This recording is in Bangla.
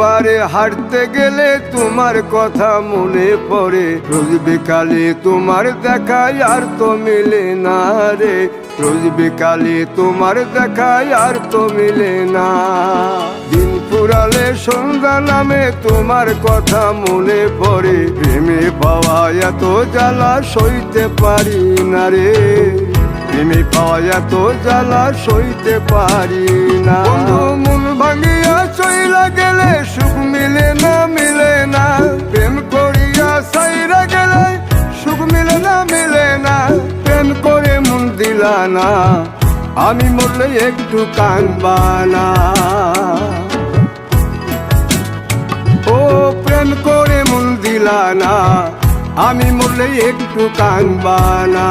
পারে হাঁটতে গেলে তোমার কথা মনে পড়ে, রোজ বিকালে তোমার দেখায় আর তো মিলে না রে, রোজ বিকালে তোমার দেখায় আর তো মিলে না। দিন ফুরালে সন্ধ্যা নামে তোমার কথা মনে পড়ে, প্রেমে পাওয়া এত জ্বালা সইতে পারি না রে, প্রেমে পাওয়া এত জ্বালা সইতে পারি না। বন্ধু মন ভাঙিয়া চইলা গেলে সুখ মিলে না, মিলে না, প্রেম করিয়া সাইরা গেলে সুখ মিলে না, মিলে না, প্রেম করে মন দিলা না, আমি মরলে একটু কাঁদবা না। ও প্রেম করে মন দিলা না, আমি মরলে একটু কাঁদবা না।